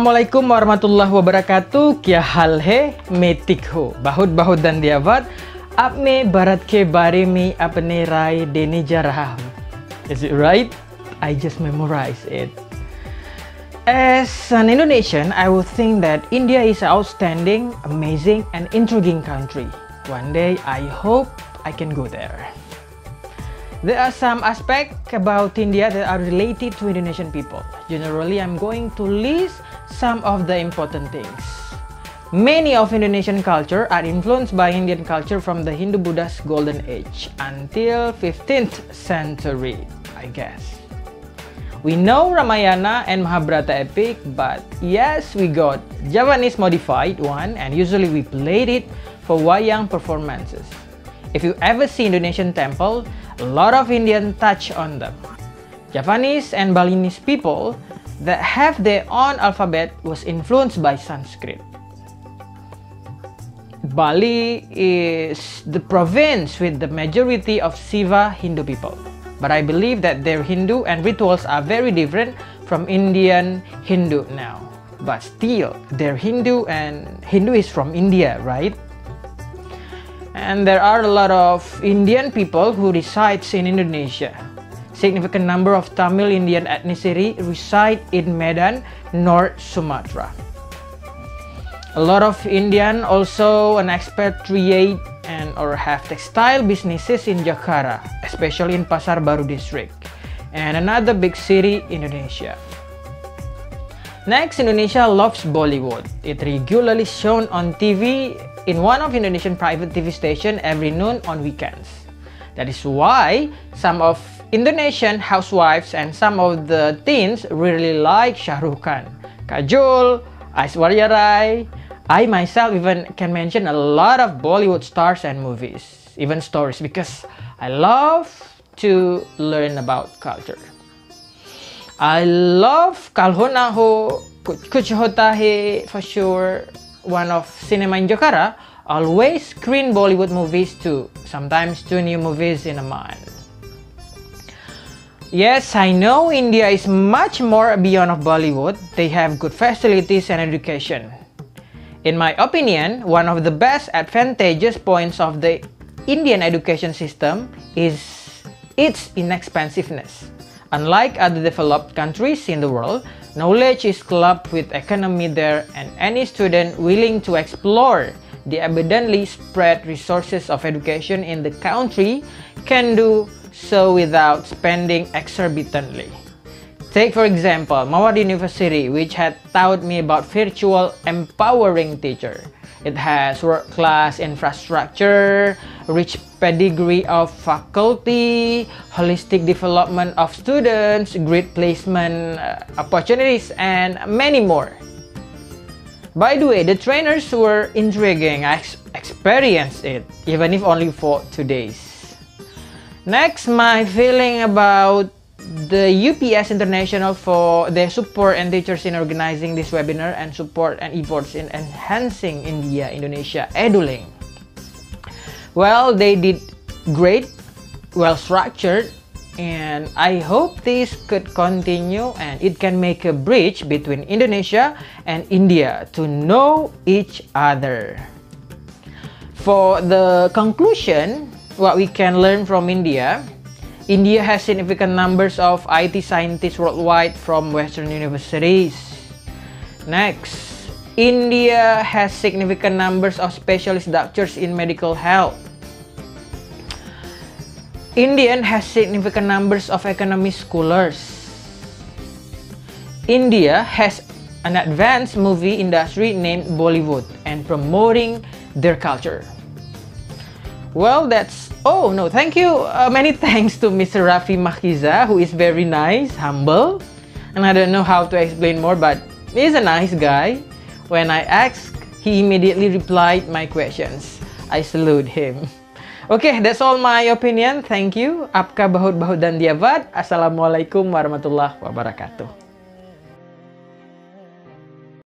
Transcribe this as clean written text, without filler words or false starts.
Assalamualaikum warahmatullahi wabarakatuh. Kya hal hai? मैं ठीक हूँ. बहुत बहुत धन्यवाद. अब मैं भारत के बारे में अपने राय देने जा रहा हूँ. Is it right? I just memorized it. As an Indonesian, I would think that India is an outstanding, amazing, and intriguing country. One day, I hope I can go there. There are some aspects about India that are related to Indonesian people. Generally, I'm going to list some of the important things. Many of Indonesian culture are influenced by Indian culture from the Hindu-Buddha's golden age until 15th century, I guess. We know Ramayana and Mahabharata epic, but yes, we got Javanese modified one, and usually we played it for wayang performances. If you ever see Indonesian temple, a lot of Indian touch on them. Javanese and Balinese people that have their own alphabet was influenced by Sanskrit. Bali is the province with the majority of Siva Hindu people. But I believe that their Hindu and rituals are very different from Indian Hindu now. But still, they're Hindu and Hindu is from India, right? And there are a lot of Indian people who resides in Indonesia. Significant number of Tamil Indian ethnicity reside in Medan, North Sumatra. A lot of Indian also an expatriate and or have textile businesses in Jakarta, especially in Pasar Baru district, and another big city, Indonesia. Next, Indonesia loves Bollywood. It regularly shown on TV in one of Indonesian private TV station every noon on weekends. That is why some of Indonesian housewives and some of the teens really like Shah Rukh Khan, Kajol, Aishwarya Rai. I myself even can mention a lot of Bollywood stars and movies, even stories, because I love to learn about culture. I love Kal Ho Na Ho, Kuch Hota Hai for sure. One of cinema in Jakarta always screen Bollywood movies too, sometimes 2 new movies in a month. Yes, I know India is much more beyond of Bollywood. They have good facilities and education. In my opinion, one of the best advantageous points of the Indian education system is its inexpensiveness. Unlike other developed countries in the world, knowledge is clubbed with economy there, and any student willing to explore the abundantly spread resources of education in the country can do so without spending exorbitantly. Take for example, Marwadi University, which had taught me about virtual empowering teacher. It has world-class infrastructure, rich pedigree of faculty, holistic development of students, great placement opportunities, and many more. By the way, the trainers were intriguing. I experienced it, even if only for 2 days. Next, my feeling about the UPS International for their support and teachers in organizing this webinar and support and efforts in enhancing Indonesia EduLink. Well, they did great, well structured, and I hope this could continue and it can make a bridge between Indonesia and India to know each other. For the conclusion, what we can learn from India has significant numbers of IT scientists worldwide from Western universities. Next, India has significant numbers of specialist doctors in medical health. India has significant numbers of economy scholars. India has an advanced movie industry named Bollywood and promoting their culture. Well, that's... Oh, no, thank you. Many thanks to Mr. Rafi Makiza, who is very nice, humble. And I don't know how to explain more, but he's a nice guy. When I asked, he immediately replied my questions. I salute him. Okay, that's all my opinion. Thank you. Apka bahut bahut dan diabat. Assalamualaikum warahmatullahi wabarakatuh.